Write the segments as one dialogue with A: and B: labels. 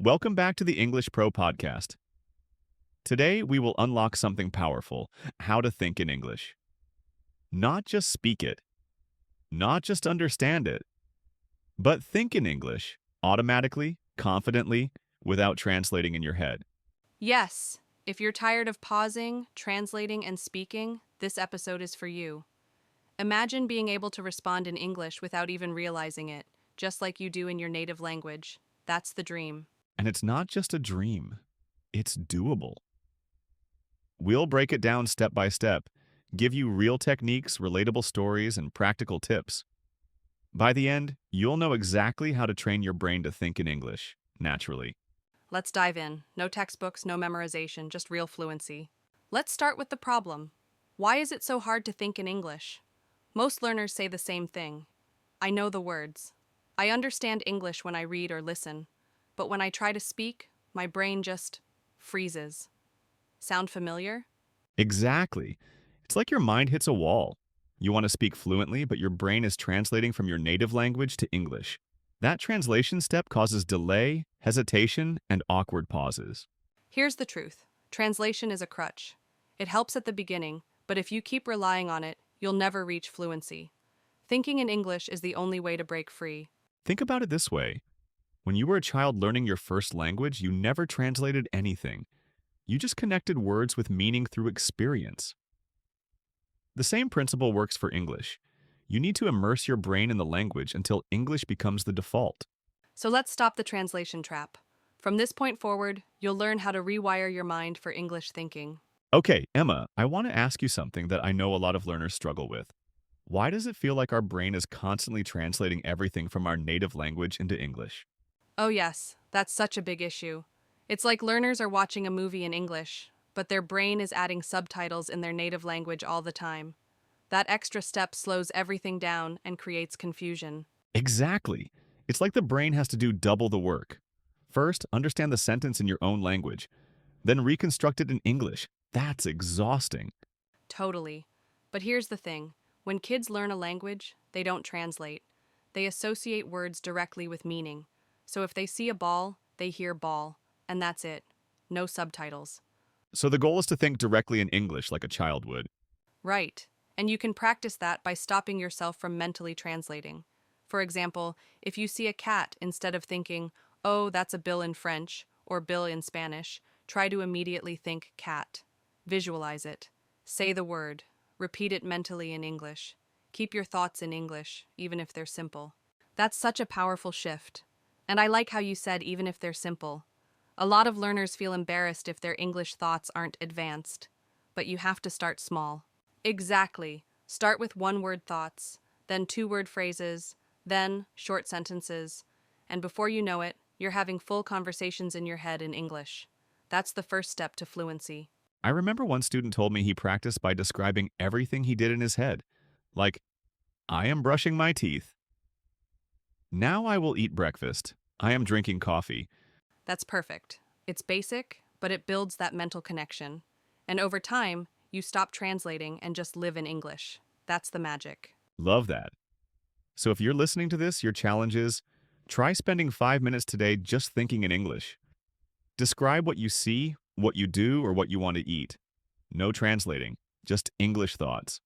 A: Welcome back to the English Pro Podcast. Today, we will unlock something powerful: how to think in English. Not just speak it, not just understand it, but think in English automatically, confidently, without translating in your head.
B: Yes, if you're tired of pausing, translating, and speaking, this episode is for you. Imagine being able to respond in English without even realizing it, just like you do in your native language. That's the dream.
A: And it's not just a dream, it's doable. We'll break it down step by step, give you real techniques, relatable stories, and practical tips. By the end, you'll know exactly how to train your brain to think in English, naturally.
B: Let's dive in. No textbooks, no memorization, just real fluency. Let's start with the problem. Why is it so hard to think in English? Most learners say the same thing. I know the words. I understand English when I read or listen, but when I try to speak, my brain just freezes. Sound familiar?
A: Exactly. It's like your mind hits a wall. You want to speak fluently, but your brain is translating from your native language to English. That translation step causes delay, hesitation, and awkward pauses.
B: Here's the truth. Translation is a crutch. It helps at the beginning, but if you keep relying on it, you'll never reach fluency. Thinking in English is the only way to break free.
A: Think about it this way. When you were a child learning your first language, you never translated anything. You just connected words with meaning through experience. The same principle works for English. You need to immerse your brain in the language until English becomes the default.
B: So let's stop the translation trap. From this point forward, you'll learn how to rewire your mind for English thinking.
A: Okay, Emma, I want to ask you something that I know a lot of learners struggle with. Why does it feel like our brain is constantly translating everything from our native language into English?
B: Oh yes, that's such a big issue. It's like learners are watching a movie in English, but their brain is adding subtitles in their native language all the time. That extra step slows everything down and creates confusion.
A: Exactly. It's like the brain has to do double the work. First, understand the sentence in your own language, then reconstruct it in English. That's exhausting.
B: Totally. But here's the thing. When kids learn a language, they don't translate. They associate words directly with meaning. So if they see a ball, they hear ball, and that's it. No subtitles.
A: So the goal is to think directly in English like a child would.
B: Right. And you can practice that by stopping yourself from mentally translating. For example, if you see a cat, instead of thinking, oh, that's a bill in French or bill in Spanish, try to immediately think cat. Visualize it. Say the word. Repeat it mentally in English. Keep your thoughts in English, even if they're simple. That's such a powerful shift. And I like how you said even if they're simple. A lot of learners feel embarrassed if their English thoughts aren't advanced. But you have to start small. Exactly. Start with one-word thoughts, then two-word phrases, then short sentences. And before you know it, you're having full conversations in your head in English. That's the first step to fluency.
A: I remember one student told me he practiced by describing everything he did in his head. Like, I am brushing my teeth. Now I will eat breakfast. I am drinking coffee.
B: That's perfect. It's basic, but it builds that mental connection. And over time, you stop translating and just live in English. That's the magic.
A: Love that. So if you're listening to this, your challenge is try spending 5 minutes today just thinking in English. Describe what you see, what you do, or what you want to eat. No translating, just English thoughts.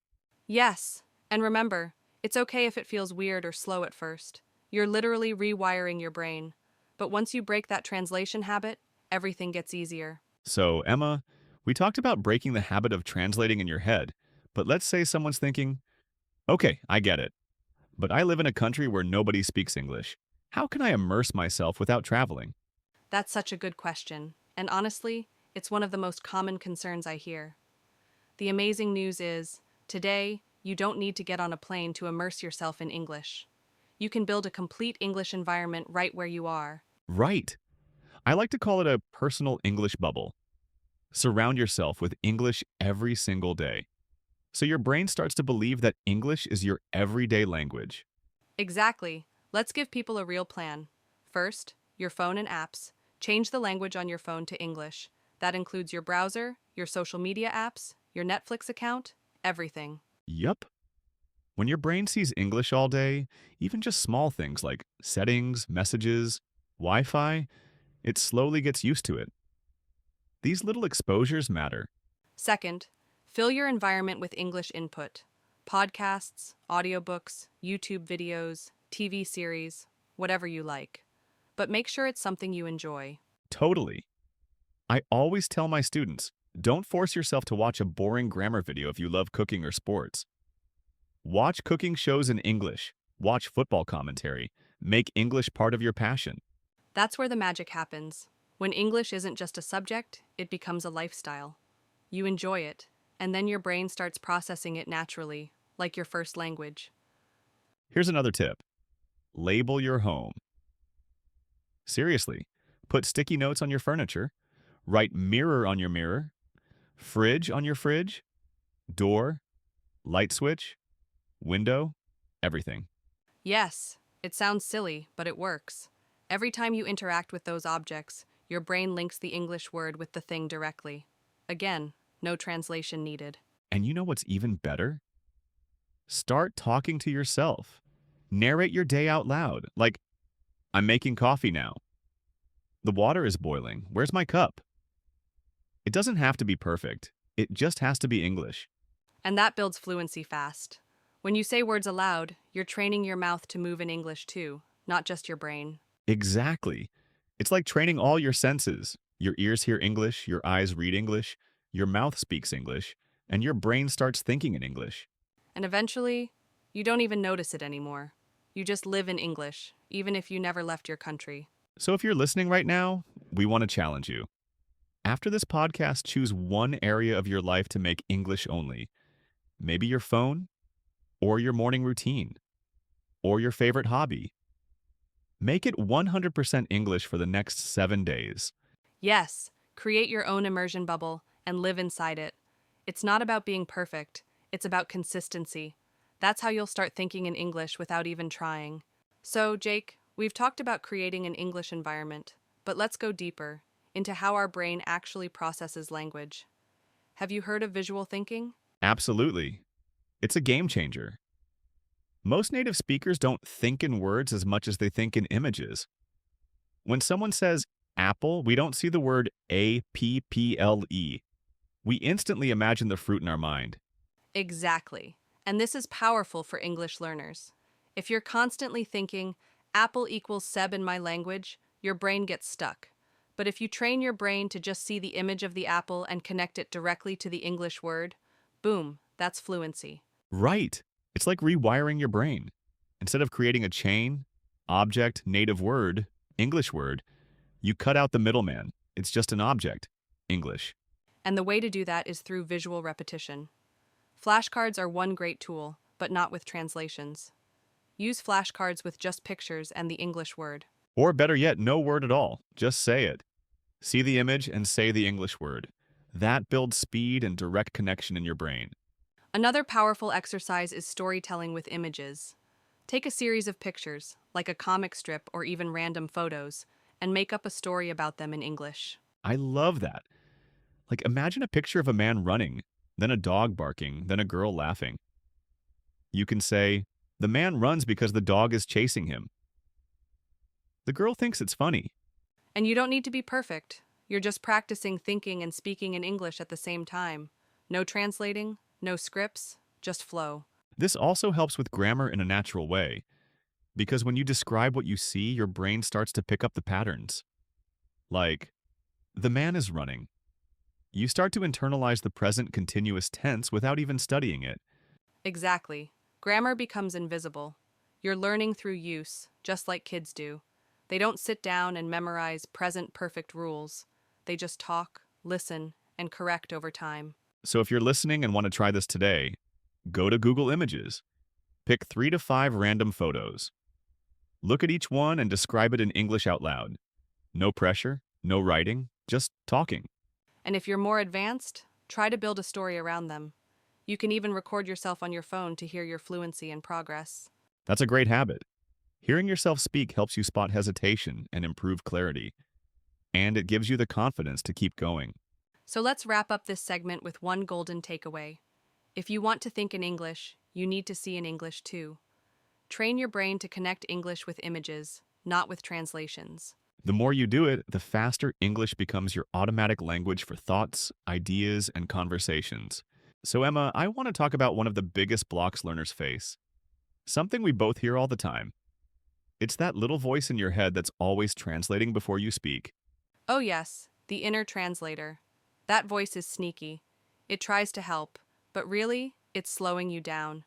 B: Yes, and remember, it's okay if it feels weird or slow at first. You're literally rewiring your brain. But once you break that translation habit, everything gets easier.
A: So, Emma, we talked about breaking the habit of translating in your head, but let's say someone's thinking, okay, I get it, but I live in a country where nobody speaks English. How can I immerse myself without traveling?
B: That's such a good question, and honestly, it's one of the most common concerns I hear. The amazing news is, today, you don't need to get on a plane to immerse yourself in English. You can build a complete English environment right where you are.
A: Right. I like to call it a personal English bubble. Surround yourself with English every single day, so your brain starts to believe that English is your everyday language.
B: Exactly. Let's give people a real plan. First, your phone and apps. Change the language on your phone to English. That includes your browser, your social media apps, your Netflix account, everything.
A: Yup. When your brain sees English all day, even just small things like settings, messages, Wi-Fi, It slowly gets used to it. These little exposures matter.
B: Second, fill your environment with English input. Podcasts, audiobooks, YouTube videos, TV series, whatever you like. But make sure it's something you enjoy.
A: Totally. I always tell my students, don't force yourself to watch a boring grammar video if you love cooking or sports. Watch cooking shows in English. Watch football commentary. Make English part of your passion.
B: That's where the magic happens. When English isn't just a subject, it becomes a lifestyle. You enjoy it, and then your brain starts processing it naturally, like your first language.
A: Here's another tip. Label your home. Seriously, put sticky notes on your furniture. Write mirror on your mirror. Fridge on your fridge. Door. Light switch. Window. Everything.
B: Yes, it sounds silly, but it works. Every time you interact with those objects, your brain links the English word with the thing directly. Again, no translation needed.
A: And you know what's even better? Start talking to yourself. Narrate your day out loud, like, I'm making coffee now. The water is boiling. Where's my cup? It doesn't have to be perfect. It just has to be English.
B: And that builds fluency fast. When you say words aloud, you're training your mouth to move in English too, not just your brain.
A: Exactly. It's like training all your senses. Your ears hear English, your eyes read English, your mouth speaks English, and your brain starts thinking in English.
B: And eventually, you don't even notice it anymore. You just live in English, even if you never left your country.
A: So if you're listening right now, we want to challenge you. After this podcast, choose one area of your life to make English only. Maybe your phone, or your morning routine, or your favorite hobby. Make it 100% English for the next 7 days.
B: Yes, create your own immersion bubble and live inside it. It's not about being perfect, it's about consistency. That's how you'll start thinking in English without even trying. So, Jake, we've talked about creating an English environment, but let's go deeper into how our brain actually processes language. Have you heard of visual thinking?
A: Absolutely. It's a game changer. Most native speakers don't think in words as much as they think in images. When someone says apple, we don't see the word A-P-P-L-E. We instantly imagine the fruit in our mind.
B: Exactly. And this is powerful for English learners. If you're constantly thinking, apple equals Seb in my language, your brain gets stuck. But if you train your brain to just see the image of the apple and connect it directly to the English word, boom, that's fluency.
A: Right. It's like rewiring your brain. Instead of creating a chain, object, native word, English word, you cut out the middleman. It's just an object, English.
B: And the way to do that is through visual repetition. Flashcards are one great tool, but not with translations. Use flashcards with just pictures and the English word.
A: Or better yet, no word at all. Just say it. See the image and say the English word. That builds speed and direct connection in your brain.
B: Another powerful exercise is storytelling with images. Take a series of pictures, like a comic strip or even random photos, and make up a story about them in English.
A: I love that. Like, imagine a picture of a man running, then a dog barking, then a girl laughing. You can say, the man runs because the dog is chasing him. The girl thinks it's funny.
B: And you don't need to be perfect. You're just practicing thinking and speaking in English at the same time. No translating, no scripts, just flow.
A: This also helps with grammar in a natural way, because when you describe what you see, your brain starts to pick up the patterns. Like, the man is running. You start to internalize the present continuous tense without even studying it.
B: Exactly. Grammar becomes invisible. You're learning through use, just like kids do. They don't sit down and memorize present perfect rules. They just talk, listen, and correct over time.
A: So if you're listening and want to try this today, go to Google Images. Pick 3 to 5 random photos. Look at each one and describe it in English out loud. No pressure, no writing, just talking.
B: And if you're more advanced, try to build a story around them. You can even record yourself on your phone to hear your fluency and progress.
A: That's a great habit. Hearing yourself speak helps you spot hesitation and improve clarity. And it gives you the confidence to keep going.
B: So let's wrap up this segment with one golden takeaway. If you want to think in English, you need to see in English too. Train your brain to connect English with images, not with translations.
A: The more you do it, the faster English becomes your automatic language for thoughts, ideas, and conversations. So, Emma, I want to talk about one of the biggest blocks learners face. Something we both hear all the time. It's that little voice in your head that's always translating before you speak.
B: Oh, yes, the inner translator. That voice is sneaky. It tries to help, but really, it's slowing you down.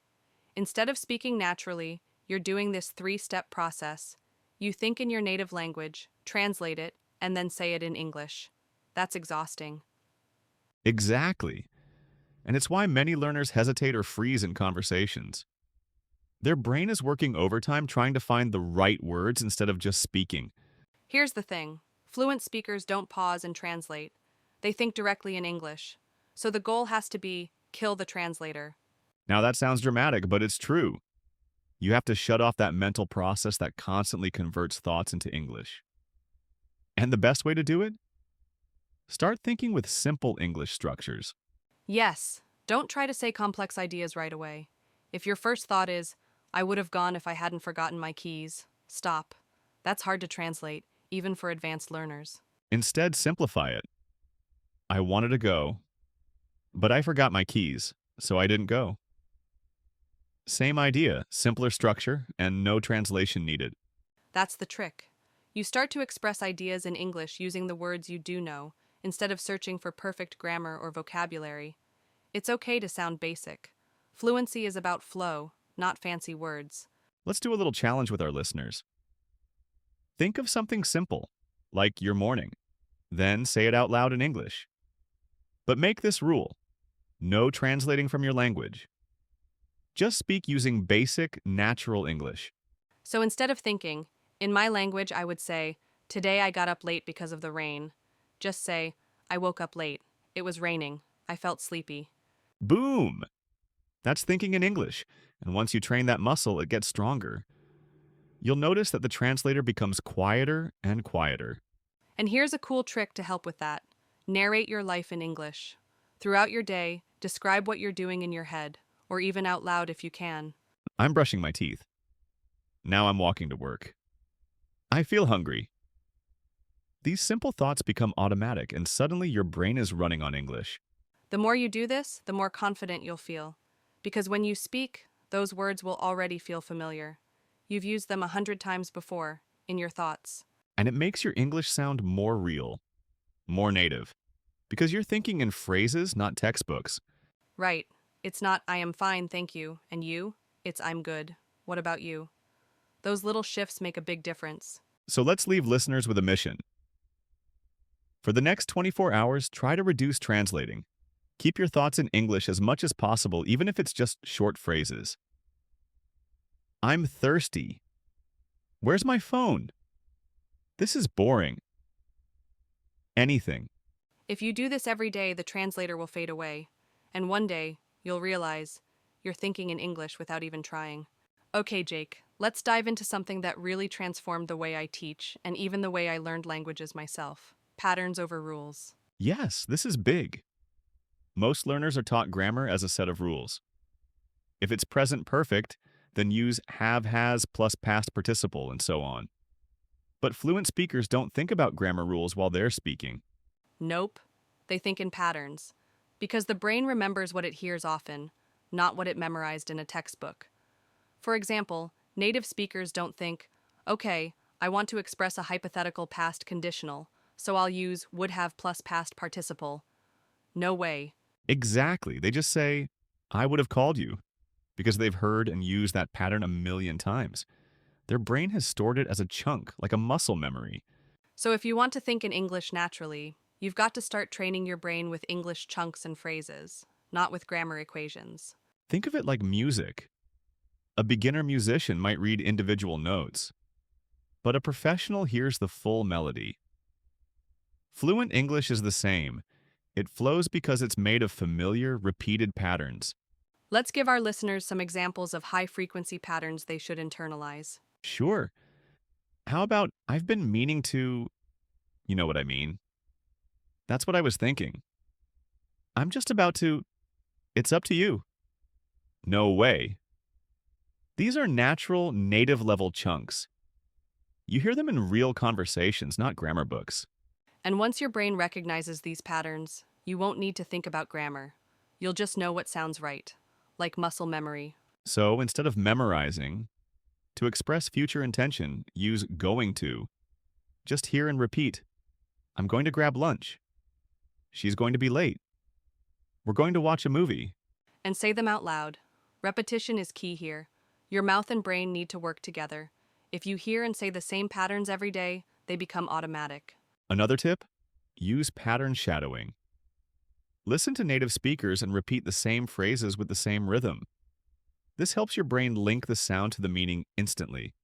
B: Instead of speaking naturally, you're doing this three-step process. You think in your native language, translate it, and then say it in English. That's exhausting.
A: Exactly. And it's why many learners hesitate or freeze in conversations. Their brain is working overtime trying to find the right words instead of just speaking.
B: Here's the thing. Fluent speakers don't pause and translate. They think directly in English. So the goal has to be kill the translator.
A: Now that sounds dramatic, but it's true. You have to shut off that mental process that constantly converts thoughts into English. And the best way to do it? Start thinking with simple English structures.
B: Yes, don't try to say complex ideas right away. If your first thought is, I would have gone if I hadn't forgotten my keys, stop. That's hard to translate, even for advanced learners.
A: Instead, simplify it. I wanted to go, but I forgot my keys, so I didn't go. Same idea, simpler structure, and no translation needed.
B: That's the trick. You start to express ideas in English using the words you do know, instead of searching for perfect grammar or vocabulary. It's okay to sound basic. Fluency is about flow, not fancy words.
A: Let's do a little challenge with our listeners. Think of something simple, like your morning. Then say it out loud in English. But make this rule: no translating from your language. Just speak using basic, natural English.
B: So instead of thinking, in my language I would say, today I got up late because of the rain. Just say, I woke up late. It was raining. I felt sleepy.
A: Boom! That's thinking in English, and once you train that muscle, it gets stronger. You'll notice that the translator becomes quieter and quieter.
B: And here's a cool trick to help with that. Narrate your life in English. Throughout your day, describe what you're doing in your head, or even out loud if you can.
A: I'm brushing my teeth. Now I'm walking to work. I feel hungry. These simple thoughts become automatic, and suddenly your brain is running on English.
B: The more you do this, the more confident you'll feel. Because when you speak, those words will already feel familiar. You've used them 100 times before, in your thoughts.
A: And it makes your English sound more real, more native, because you're thinking in phrases, not textbooks.
B: Right. It's not, I am fine, thank you, and you? It's, I'm good. What about you? Those little shifts make a big difference.
A: So let's leave listeners with a mission. For the next 24 hours, try to reduce translating. Keep your thoughts in English as much as possible, even if it's just short phrases. I'm thirsty. Where's my phone? This is boring. Anything.
B: If you do this every day, the translator will fade away. And one day, you'll realize you're thinking in English without even trying. Okay, Jake, let's dive into something that really transformed the way I teach and even the way I learned languages myself. Patterns over rules.
A: Yes, this is big. Most learners are taught grammar as a set of rules. If it's present perfect, then use have, has, plus past participle, and so on. But fluent speakers don't think about grammar rules while they're speaking.
B: Nope. They think in patterns. Because the brain remembers what it hears often, not what it memorized in a textbook. For example, native speakers don't think, okay, I want to express a hypothetical past conditional, so I'll use would have plus past participle. No way.
A: Exactly. They just say, I would have called you, because they've heard and used that pattern a million times. Their brain has stored it as a chunk, like a muscle memory.
B: So if you want to think in English naturally, you've got to start training your brain with English chunks and phrases, not with grammar equations.
A: Think of it like music. A beginner musician might read individual notes, but a professional hears the full melody. Fluent English is the same. It flows because it's made of familiar, repeated patterns.
B: Let's give our listeners some examples of high-frequency patterns they should internalize.
A: Sure. How about, I've been meaning to... You know what I mean. That's what I was thinking. I'm just about to... It's up to you. No way. These are natural, native-level chunks. You hear them in real conversations, not grammar books.
B: And once your brain recognizes these patterns, you won't need to think about grammar. You'll just know what sounds right, like muscle memory.
A: So instead of memorizing, to express future intention, use going to. Just hear and repeat. I'm going to grab lunch. She's going to be late. We're going to watch a movie.
B: And say them out loud. Repetition is key here. Your mouth and brain need to work together. If you hear and say the same patterns every day, they become automatic.
A: Another tip? Use pattern shadowing. Listen to native speakers and repeat the same phrases with the same rhythm. This helps your brain link the sound to the meaning instantly.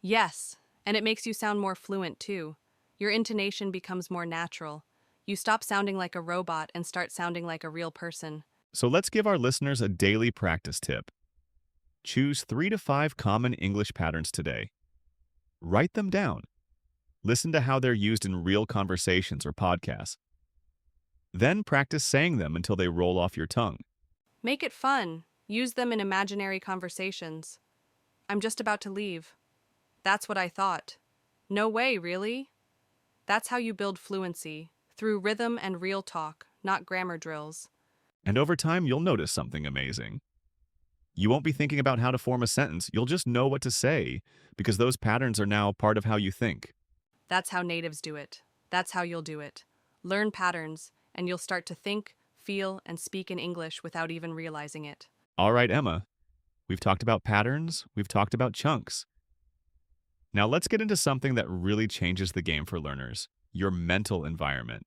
B: Yes, and it makes you sound more fluent too. Your intonation becomes more natural. You stop sounding like a robot and start sounding like a real person.
A: So let's give our listeners a daily practice tip. Choose 3 to 5 common English patterns today. Write them down. Listen to how they're used in real conversations or podcasts. Then practice saying them until they roll off your tongue.
B: Make it fun. Use them in imaginary conversations. I'm just about to leave. That's what I thought. No way, really? That's how you build fluency, through rhythm and real talk, not grammar drills.
A: And over time, you'll notice something amazing. You won't be thinking about how to form a sentence, you'll just know what to say, because those patterns are now part of how you think.
B: That's how natives do it. That's how you'll do it. Learn patterns, and you'll start to think, feel, and speak in English without even realizing it.
A: All right, Emma. We've talked about patterns, we've talked about chunks. Now let's get into something that really changes the game for learners, your mental environment.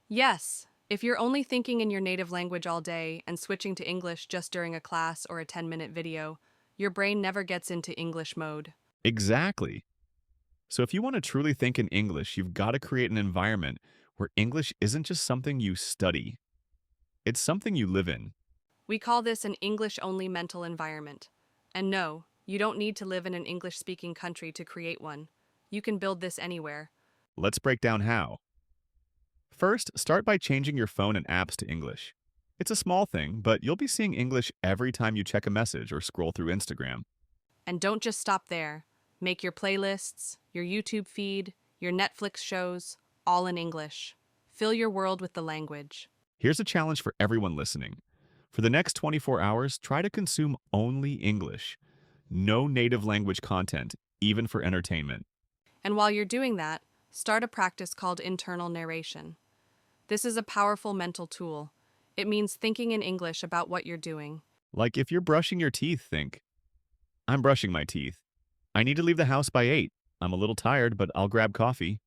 B: Yes, if you're only thinking in your native language all day and switching to English just during a class or a 10-minute video, your brain never gets into English mode.
A: Exactly. So if you want to truly think in English, you've got to create an environment where English isn't just something you study. It's something you live in.
B: We call this an English-only mental environment. And no, you don't need to live in an English-speaking country to create one. You can build this anywhere.
A: Let's break down how. First, start by changing your phone and apps to English. It's a small thing, but you'll be seeing English every time you check a message or scroll through Instagram.
B: And don't just stop there. Make your playlists, your YouTube feed, your Netflix shows, all in English. Fill your world with the language.
A: Here's a challenge for everyone listening. For the next 24 hours, try to consume only English. No native language content, even for entertainment.
B: And while you're doing that, start a practice called internal narration. This is a powerful mental tool. It means thinking in English about what you're doing.
A: Like if you're brushing your teeth, think, I'm brushing my teeth. I need to leave the house by 8. I'm a little tired, but I'll grab coffee.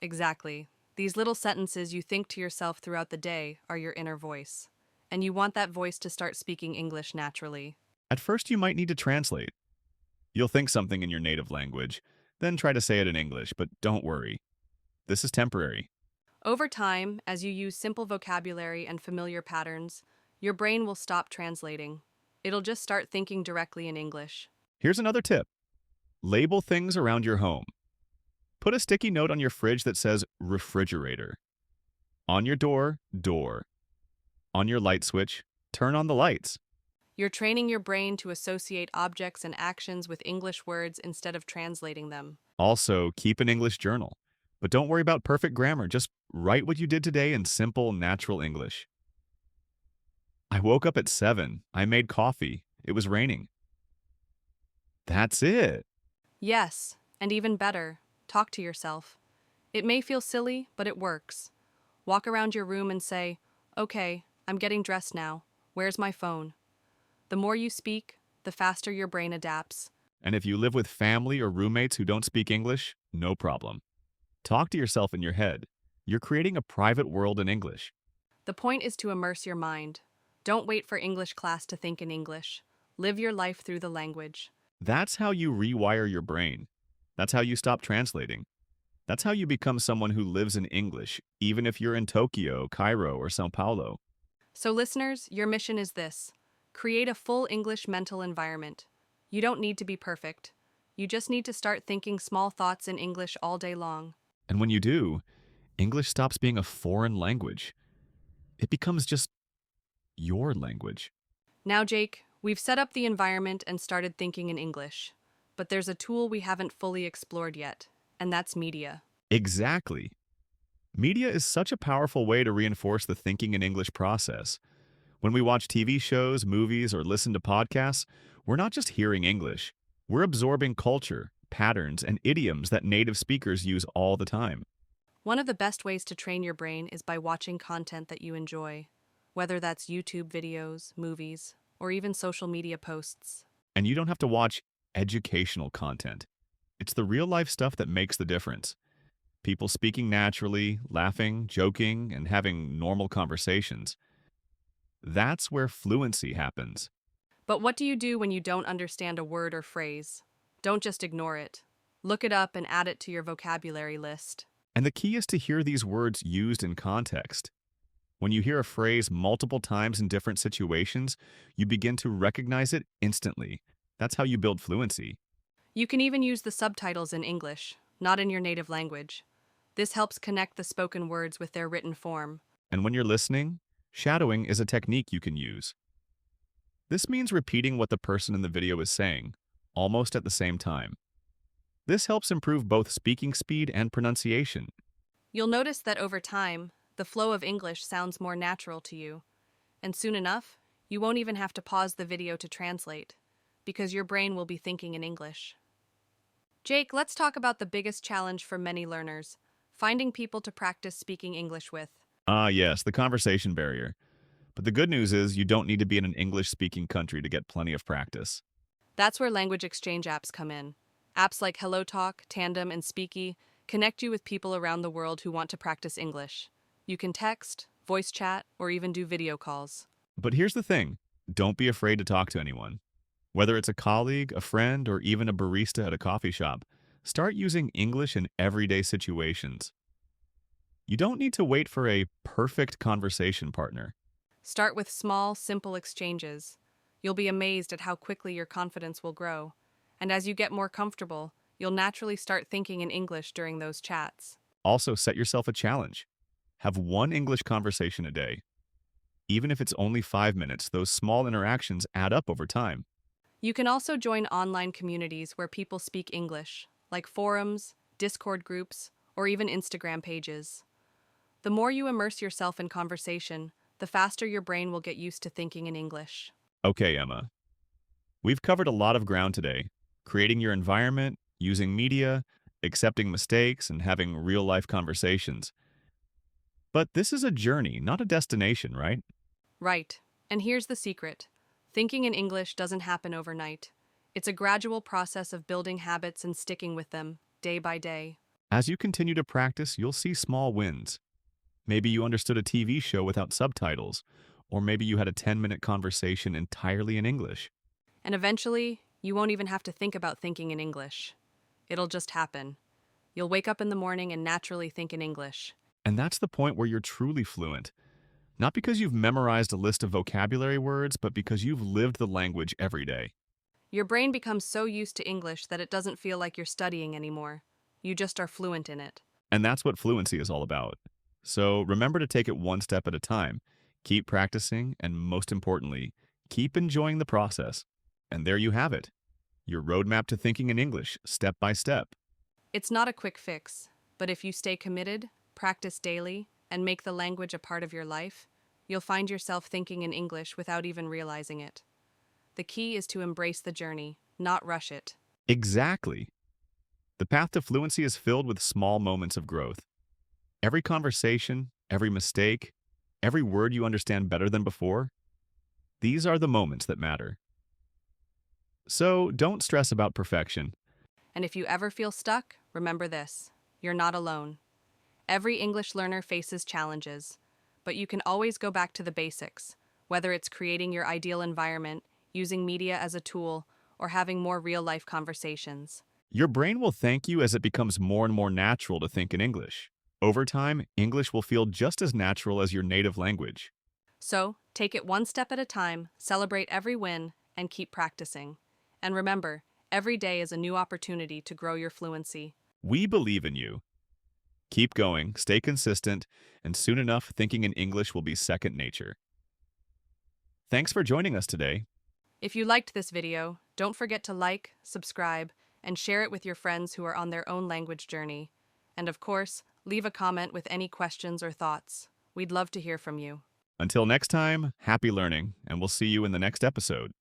B: Exactly. These little sentences you think to yourself throughout the day are your inner voice. And you want that voice to start speaking English naturally.
A: At first, you might need to translate. You'll think something in your native language, then try to say it in English, but don't worry. This is temporary.
B: Over time, as you use simple vocabulary and familiar patterns, your brain will stop translating. It'll just start thinking directly in English.
A: Here's another tip. Label things around your home. Put a sticky note on your fridge that says refrigerator. On your door, door. On your light switch, turn on the lights.
B: You're training your brain to associate objects and actions with English words instead of translating them.
A: Also, keep an English journal. But don't worry about perfect grammar. Just write what you did today in simple, natural English. I woke up at 7. I made coffee. It was raining. That's it.
B: Yes, and even better, talk to yourself. It may feel silly, but it works. Walk around your room and say, "Okay, I'm getting dressed now. Where's my phone?" The more you speak, the faster your brain adapts.
A: And if you live with family or roommates who don't speak English, no problem. Talk to yourself in your head. You're creating a private world in English.
B: The point is to immerse your mind. Don't wait for English class to think in English. Live your life through the language.
A: That's how you rewire your brain. That's how you stop translating. That's how you become someone who lives in English, even if you're in Tokyo, Cairo, or Sao Paulo.
B: So listeners, your mission is this. Create a full English mental environment. You don't need to be perfect. You just need to start thinking small thoughts in English all day long.
A: And when you do, English stops being a foreign language. It becomes just your language.
B: Now, Jake, we've set up the environment and started thinking in English. But there's a tool we haven't fully explored yet. and that's media.
A: Exactly. Media is such a powerful way to reinforce the thinking in English process. When we watch TV shows, movies, or listen to podcasts, we're not just hearing English. We're absorbing culture, patterns, and idioms that native speakers use all the time.
B: One of the best ways to train your brain is by watching content that you enjoy, whether that's YouTube videos, movies, or even social media posts.
A: And you don't have to watch educational content. It's the real-life stuff that makes the difference. People speaking naturally, laughing, joking, and having normal conversations. That's where fluency happens.
B: But what do you do when you don't understand a word or phrase? Don't just ignore it. Look it up and add it to your vocabulary list.
A: And the key is to hear these words used in context. When you hear a phrase multiple times in different situations, you begin to recognize it instantly. That's how you build fluency.
B: You can even use the subtitles in English, not in your native language. This helps connect the spoken words with their written form.
A: And when you're listening, shadowing is a technique you can use. This means repeating what the person in the video is saying, almost at the same time. This helps improve both speaking speed and pronunciation.
B: You'll notice that over time, the flow of English sounds more natural to you. And soon enough, you won't even have to pause the video to translate, because your brain will be thinking in English. Jake, let's talk about the biggest challenge for many learners, finding people to practice speaking English with.
A: Yes, the conversation barrier. But the good news is you don't need to be in an English-speaking country to get plenty of practice.
B: That's where language exchange apps come in. Apps like HelloTalk, Tandem, and Speaky connect you with people around the world who want to practice English. You can text, voice chat, or even do video calls.
A: But here's the thing, don't be afraid to talk to anyone. Whether it's a colleague, a friend, or even a barista at a coffee shop, start using English in everyday situations. You don't need to wait for a perfect conversation partner.
B: Start with small, simple exchanges. You'll be amazed at how quickly your confidence will grow. And as you get more comfortable, you'll naturally start thinking in English during those chats.
A: Also, set yourself a challenge. Have one English conversation a day. Even if it's only 5 minutes, those small interactions add up over time.
B: You can also join online communities where people speak English, like forums, Discord groups, or even Instagram pages. The more you immerse yourself in conversation, the faster your brain will get used to thinking in English.
A: Okay, Emma. We've covered a lot of ground today. Creating your environment, using media, accepting mistakes, and having real-life conversations. But this is a journey, not a destination, right?
B: Right. And here's the secret. Thinking in English doesn't happen overnight. It's a gradual process of building habits and sticking with them, day by day.
A: As you continue to practice, you'll see small wins. Maybe you understood a TV show without subtitles, or maybe you had a 10-minute conversation entirely in English.
B: And eventually, you won't even have to think about thinking in English. It'll just happen. You'll wake up in the morning and naturally think in English.
A: And that's the point where you're truly fluent. Not because you've memorized a list of vocabulary words, but because you've lived the language every day.
B: Your brain becomes so used to English that it doesn't feel like you're studying anymore. You just are fluent in it.
A: And that's what fluency is all about. So remember to take it one step at a time. Keep practicing, and most importantly, keep enjoying the process. And there you have it. Your roadmap to thinking in English, step by step.
B: It's not a quick fix, but if you stay committed, practice daily, and make the language a part of your life, you'll find yourself thinking in English without even realizing it. The key is to embrace the journey, not rush it.
A: Exactly. The path to fluency is filled with small moments of growth. Every conversation, every mistake, every word you understand better than before, these are the moments that matter. So don't stress about perfection.
B: And if you ever feel stuck, remember this: you're not alone. Every English learner faces challenges, but you can always go back to the basics, whether it's creating your ideal environment, using media as a tool, or having more real-life conversations.
A: Your brain will thank you as it becomes more and more natural to think in English. Over time, English will feel just as natural as your native language.
B: So, take it one step at a time, celebrate every win, and keep practicing. And remember, every day is a new opportunity to grow your fluency.
A: We believe in you. Keep going, stay consistent, and soon enough, thinking in English will be second nature. Thanks for joining us today.
B: If you liked this video, don't forget to like, subscribe, and share it with your friends who are on their own language journey. And of course, leave a comment with any questions or thoughts. We'd love to hear from you.
A: Until next time, happy learning, and we'll see you in the next episode.